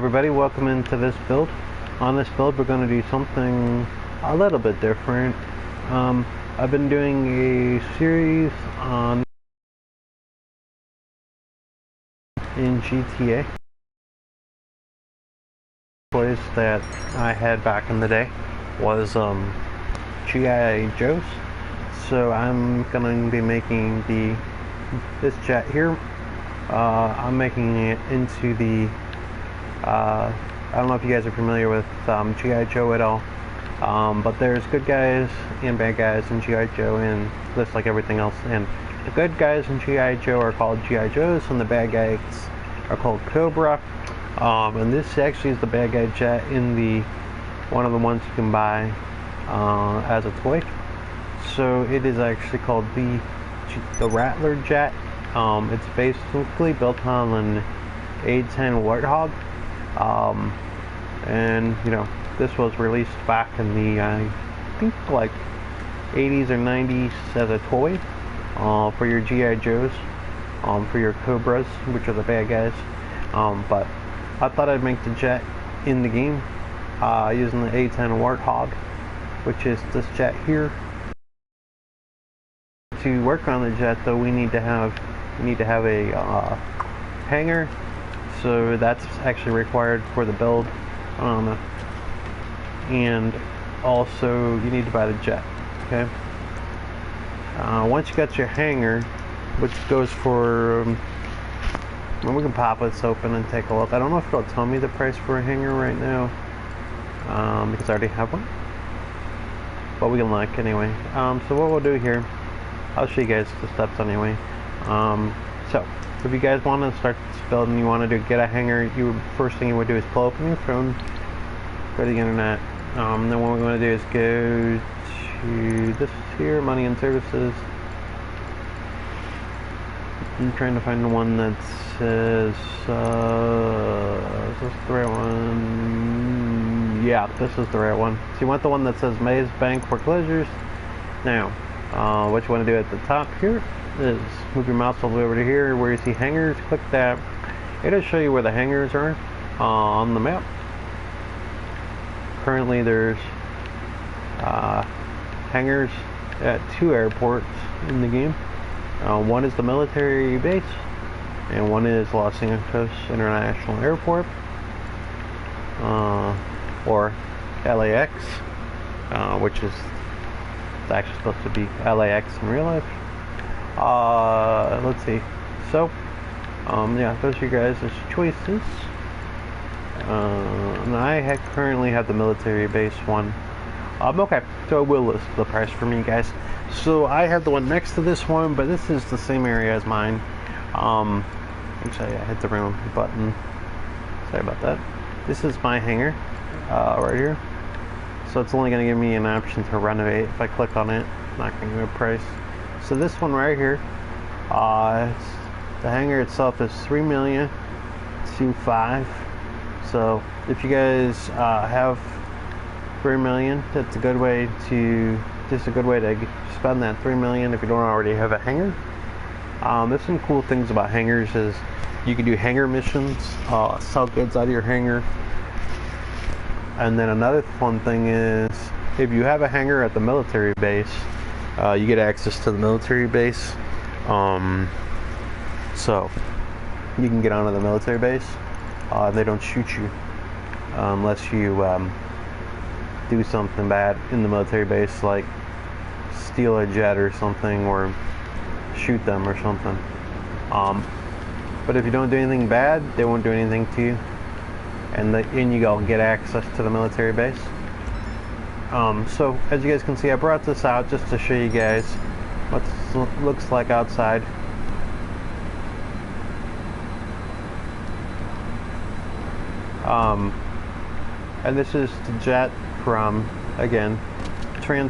everybody, welcome into this build. On this build we're going to do something a little bit different. I've been doing a series on in GTA toys that I had back in the day was GI Joes. So I'm going to be making this jet here. I'm making it into the I don't know if you guys are familiar with GI Joe at all, but there's good guys and bad guys in GI Joe, and just like everything else. And the good guys in GI Joe are called GI Joes, and the bad guys are called Cobra. And this actually is the bad guy jet in the one of the ones you can buy as a toy. So it is actually called the Rattler jet. It's basically built on an A10 Warthog, and you know, this was released back in the I think like 80s or 90s as a toy for your GI Joes, for your Cobras, which are the bad guys. But I thought I'd make the jet in the game using the A10 Warthog, which is this jet here. To work on the jet, though, we need to have a hanger, so that's actually required for the build. And also you need to buy the jet. Okay. Once you got your hanger, which goes for well, we can pop this open and take a look. I don't know if it'll tell me the price for a hanger right now, because I already have one, but we can look anyway. So what we'll do here, I'll show you guys the steps anyway. So if you guys want to start this build and you want to get a hanger, first thing you would do is pull open your phone, go to the internet. Then what we want to do is go to this here, money and services. I'm trying to find the one that says, is this the right one? Yeah, this is the right one. So you want the one that says Maze Bank Foreclosures. Now, what you want to do at the top here is move your mouse all the way over to here where you see hangers. Click that. It'll show you where the hangers are on the map. Currently there's hangers at 2 airports in the game. One is the military base, and one is Los Angeles International Airport, or LAX, which is actually supposed to be LAX in real life. Let's see. So, yeah, those are your guys' choices. And I currently have the military base one. Okay, so I will list the price for me, guys. So I have the one next to this one, but this is the same area as mine. Actually, I hit the wrong button. Sorry about that. This is my hanger, right here. So it's only going to give me an option to renovate. If I click on it, it's not going to give me a price. So this one right here, the hanger itself is $3,250,000. So if you guys have $3 million, that's a good way to spend that $3 million if you don't already have a hanger. There's some cool things about hangers is you can do hanger missions, sell goods out of your hanger. And then another fun thing is if you have a hanger at the military base, you get access to the military base. So you can get onto the military base. They don't shoot you unless you do something bad in the military base, like steal a jet or something, or shoot them or something. But if you don't do anything bad, they won't do anything to you, and you go get access to the military base. So as you guys can see, I brought this out just to show you guys what this looks like outside. And this is the jet from, again, sorry,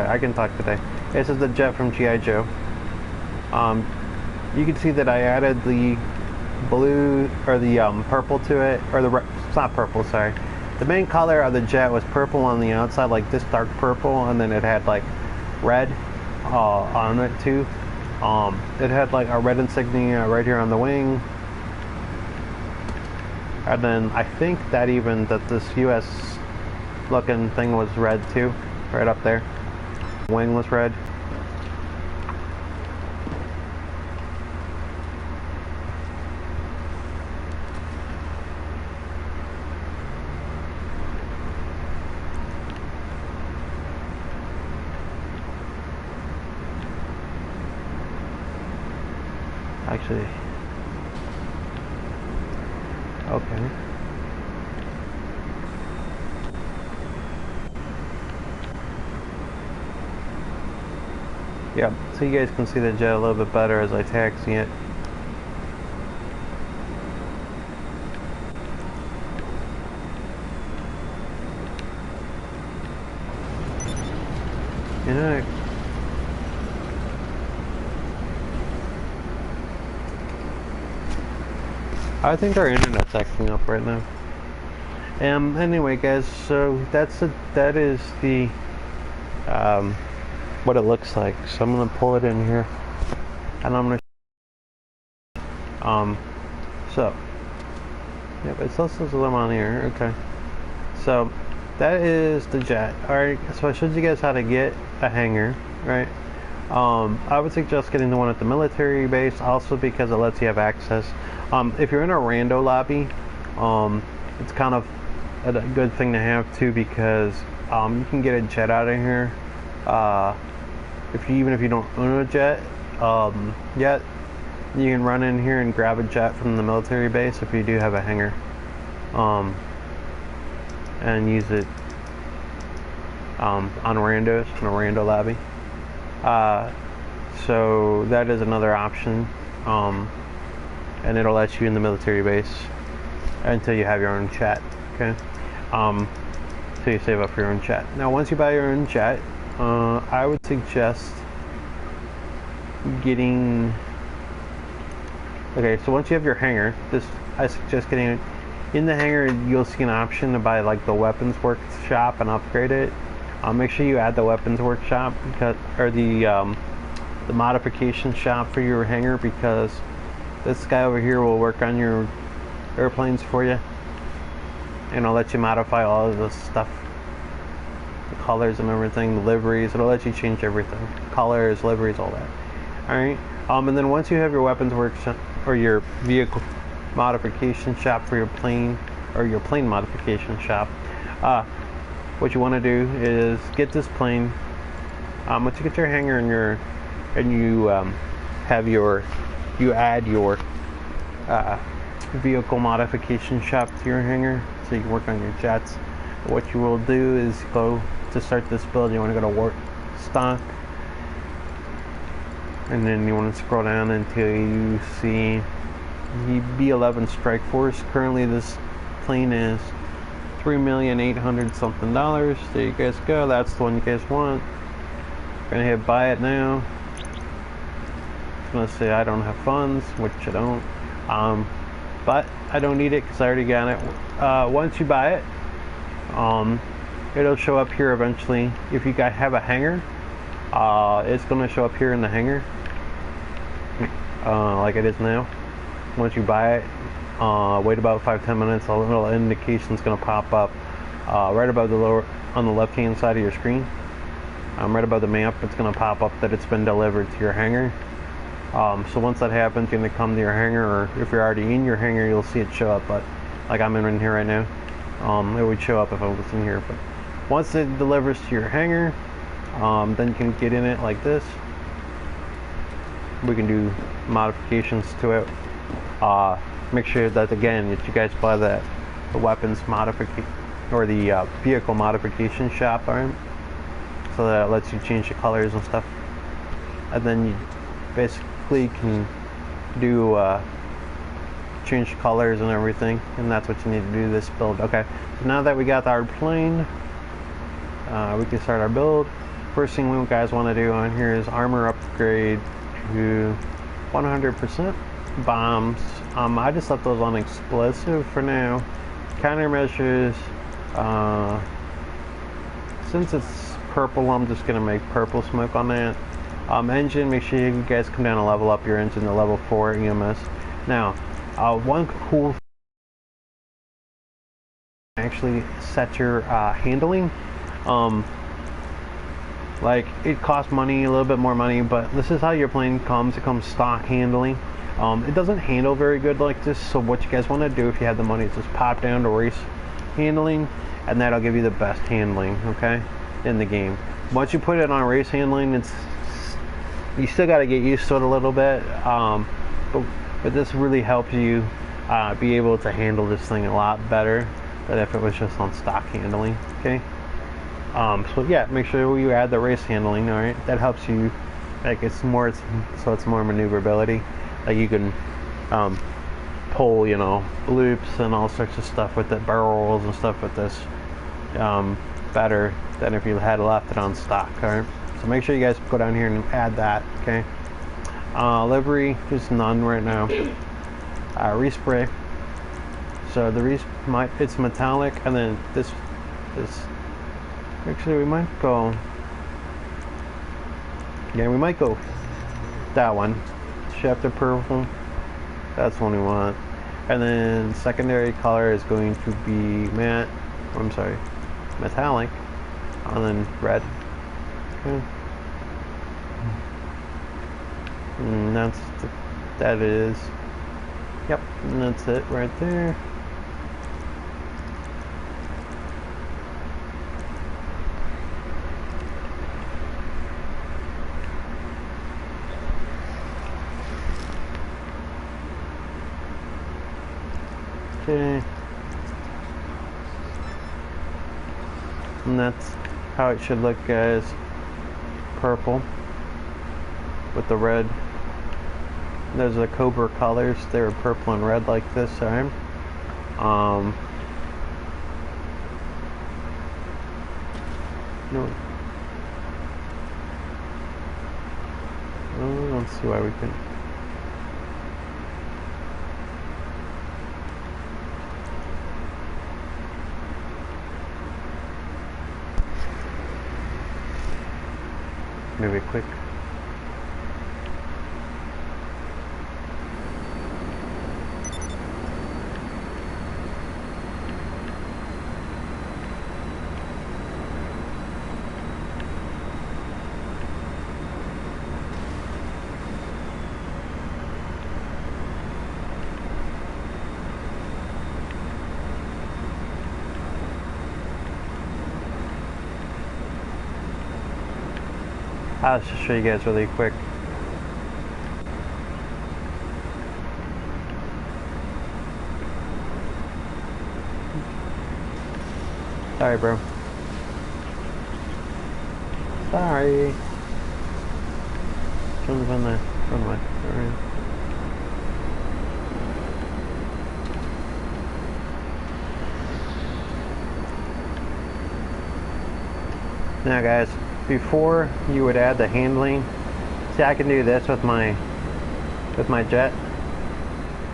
I can talk today. This is the jet from GI Joe. You can see that I added the blue, or the purple to it, or it's not purple, sorry. The main color of the jet was purple on the outside, like this dark purple, and then it had like red on it too. It had like a red insignia right here on the wing. And then I think that even that this US looking thing was red too, right up there. Wing was red. Actually, okay. Yeah, so you guys can see the jet a little bit better as I taxi it. You know, I think our internet's acting up right now. Anyway, guys, so that is the what it looks like. So I'm gonna pull it in here, and I'm gonna so yep, it still says them on here. Okay, so that is the jet. All right, so I showed you guys how to get a hanger, right? I would suggest getting the one at the military base, also because it lets you have access. If you're in a rando lobby, it's kind of a good thing to have too, because you can get a jet out of here. Even if you don't own a jet yet, you can run in here and grab a jet from the military base if you do have a hangar, and use it on randos in a rando lobby. So that is another option, and it'll let you in the military base until you have your own jet. Okay, so you save up for your own jet. Now, once you buy your own jet, I would suggest getting. Okay, so once you have your hangar, I suggest getting it. In the hangar, you'll see an option to buy like the weapons workshop and upgrade it. Make sure you add the weapons workshop or the modification shop for your hangar, because this guy over here will work on your airplanes for you, and it'll let you modify all of this stuff, the colors and everything, the liveries. It'll let you change everything, colors, liveries, all that. All right. And then once you have your weapons workshop or your vehicle modification shop for your plane, or your plane modification shop, what you want to do is get this plane. Once you get your hangar and you add your vehicle modification shop to your hangar, so you can work on your jets. What you will do is go to start this build. You want to go to work stock, and then you want to scroll down until you see the B-11 Strike Force. Currently, this plane is $3,800,000 something. There you guys go. That's the one you guys want. Gonna hit buy it now. It's gonna say I don't have funds, which I don't. But I don't need it because I already got it. Once you buy it, it'll show up here eventually. If you guys have a hangar, it's gonna show up here in the hangar, like it is now. Once you buy it, wait about 5-10 minutes. A little indication is going to pop up right above the lower, on the left hand side of your screen. Right above the map, it's going to pop up that it's been delivered to your hangar. So once that happens, you're going to come to your hangar, or if you're already in your hangar, you'll see it show up. But like I'm in here right now, it would show up if I was in here. But once it delivers to your hangar, then you can get in it like this. We can do modifications to it. Make sure that, again, that you guys buy the weapons modification or the vehicle modification shop, right? So that it lets you change the colors and stuff, and then you basically can do change colors and everything, and that's what you need to do this build. Okay, so now that we got our plane, we can start our build. First thing we guys want to do on here is armor upgrade to 100%. Bombs, I just left those on explosive for now. Countermeasures, since it's purple, I'm just gonna make purple smoke on that. Engine, make sure you guys come down and level up your engine to level 4 EMS. Now, one cool actually set your handling. Like, it costs money, a little bit more money, but this is how your plane comes. It comes stock handling. It doesn't handle very good like this, so what you guys want to do if you have the money is just pop down to race handling, and that'll give you the best handling, okay, in the game. Once you put it on race handling, you still got to get used to it a little bit, but this really helps you be able to handle this thing a lot better than if it was just on stock handling, okay? So yeah, make sure you add the race handling, alright? That helps you, like, it's more maneuverability. Like, you can pull, you know, loops and all sorts of stuff with it, barrels and stuff with this better than if you had left it on stock, alright? So make sure you guys go down here and add that, okay? Livery, there's none right now. Respray. So the it's metallic, and then this. Actually, we might go. Yeah, we might go that one. Shafted purple. That's the one we want. And then secondary color is going to be matte. I'm sorry, metallic. And then red. Okay. And that is. Yep, and that's it right there. Okay. And that's how it should look, guys. Purple with the red. Those are the Cobra colors. They were purple and red like this time. No. I don't see why we couldn't. Maybe quick. I'll just show you guys really quick. Sorry, bro. Sorry. Someone's on the runway. Alright. Now, guys, before you would add the handling, see, I can do this with my jet,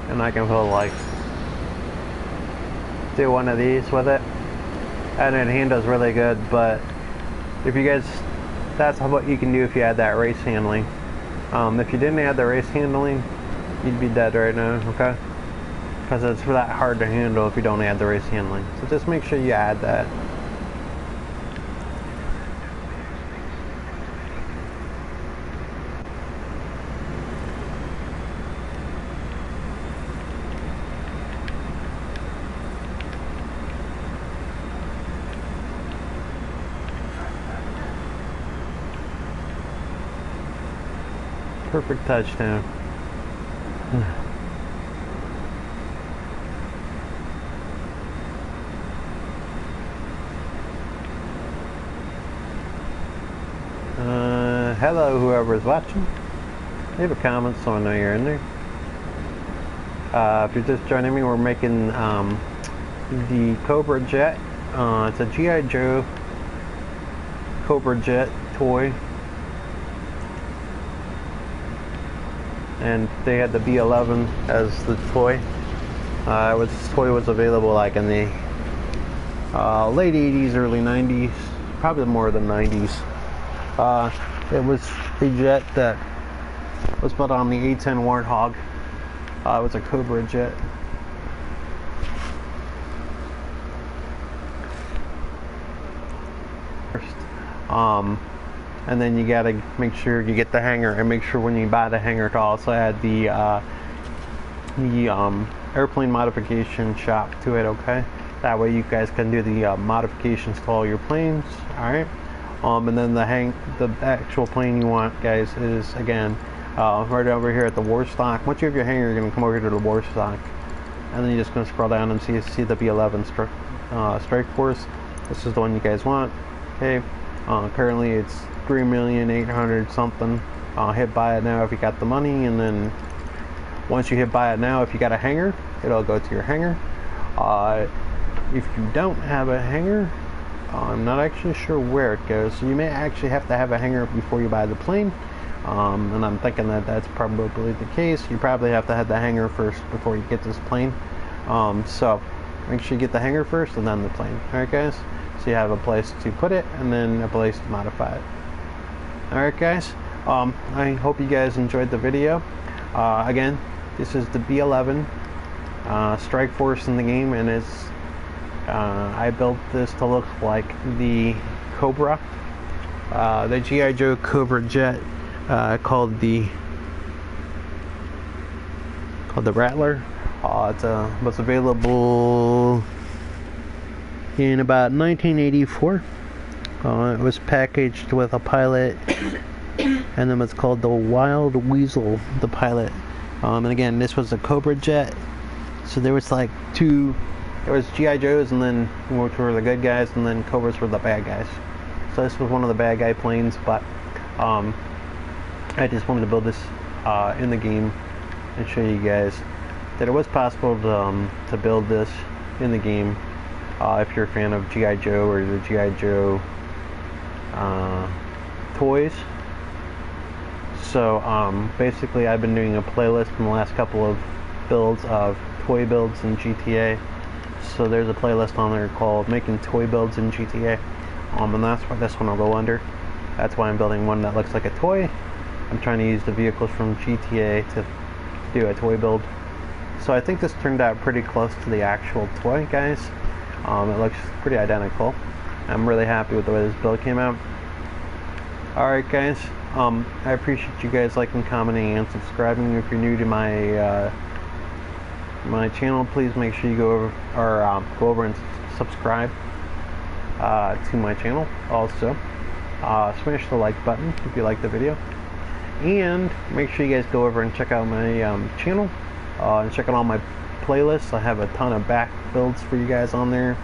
and I can put, like, do one of these with it, and it handles really good. But if you guys, that's what you can do if you add that race handling. If you didn't add the race handling, you'd be dead right now, okay? Because it's that hard to handle if you don't add the race handling. So just make sure you add that. Perfect touchdown. Hello, whoever's watching. Leave a comment so I know you're in there. If you're just joining me, we're making the Cobra jet. It's a GI Joe Cobra jet toy. And they had the B11 as the toy. This toy was available like in the late 80s, early 90s, probably more than 90s. It was the jet that was put on the A-10 Warthog. It was a Cobra jet. And then you gotta make sure you get the hanger, and make sure when you buy the hanger to also add the airplane modification shop to it. Okay, that way you guys can do the modifications to all your planes. All right. And then the actual plane you want, guys, is again right over here at the war stock. Once you have your hanger, you're gonna come over here to the war stock, and then you're just gonna scroll down and see the B-11 Strike Force. This is the one you guys want. Okay. Currently it's 3,800,000 something. Hit buy it now if you got the money, and then once you hit buy it now, if you got a hanger, it'll go to your hanger. If you don't have a hanger, I'm not actually sure where it goes. So you may actually have to have a hanger before you buy the plane. And I'm thinking that that's probably the case. You probably have to have the hanger first before you get this plane. So make sure you get the hanger first and then the plane. Alright guys? So you have a place to put it and then a place to modify it. Alright guys? I hope you guys enjoyed the video. Again, this is the B-11 Strike Force in the game, and it's I built this to look like the Cobra, the GI Joe Cobra jet, called the Rattler. It was available in about 1984. It was packaged with a pilot, and then it's called the Wild Weasel, the pilot. And again, this was a Cobra jet. So there was like two. There was GI Joes, and then which were the good guys, and then Cobras were the bad guys. So this was one of the bad guy planes, but I just wanted to build this in the game and show you guys that it was possible to build this in the game if you're a fan of GI Joe or the GI Joe toys. So basically, I've been doing a playlist in the last couple of builds of toy builds in GTA. So there's a playlist on there called Making Toy Builds in GTA, and that's what this one will go under. That's why I'm building one that looks like a toy. I'm trying to use the vehicles from GTA to do a toy build. So I think this turned out pretty close to the actual toy, guys. It looks pretty identical. I'm really happy with the way this build came out. Alright guys, I appreciate you guys liking, commenting, and subscribing. If you're new to my my channel, please make sure you go over and subscribe to my channel. Also, smash the like button if you like the video, and make sure you guys go over and check out my channel and check out all my playlists. I have a ton of back builds for you guys on there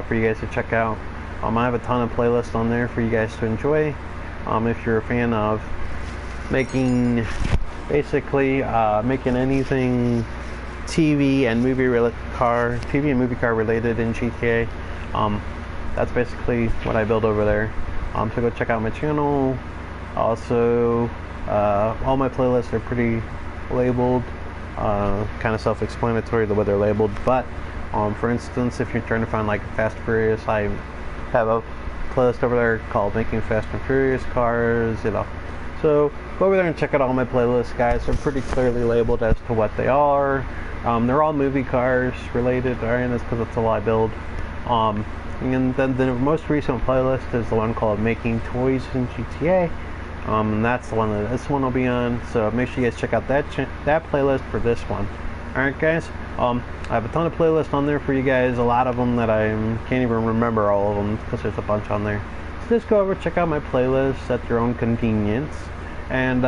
for you guys to check out. I have a ton of playlists on there for you guys to enjoy. If you're a fan of making, basically making anything TV and movie car related in GTA, that's basically what I build over there. So go check out my channel. Also, all my playlists are pretty labeled, kind of self-explanatory the way they're labeled. But for instance, if you're trying to find like Fast and Furious, I have a playlist over there called Making Fast and Furious Cars, you know. So go over there and check out all my playlists, guys. They're pretty clearly labeled as to what they are. They're all movie cars related, and that's because that's all I build. And then the most recent playlist is the one called Making Toys in GTA. And that's the one that this one will be on. So make sure you guys check out that playlist for this one. Alright guys, I have a ton of playlists on there for you guys. A lot of them that I can't even remember all of them because there's a bunch on there. So just go over, check out my playlists at your own convenience, and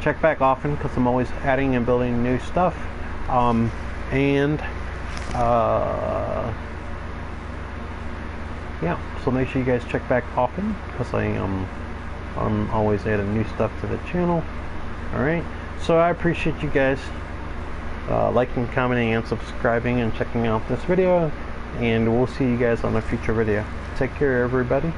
check back often because I'm always adding and building new stuff. Yeah, so make sure you guys check back often because I'm always adding new stuff to the channel. Alright, so I appreciate you guys liking, commenting, and subscribing and checking out this video, and we'll see you guys on a future video. Take care, everybody.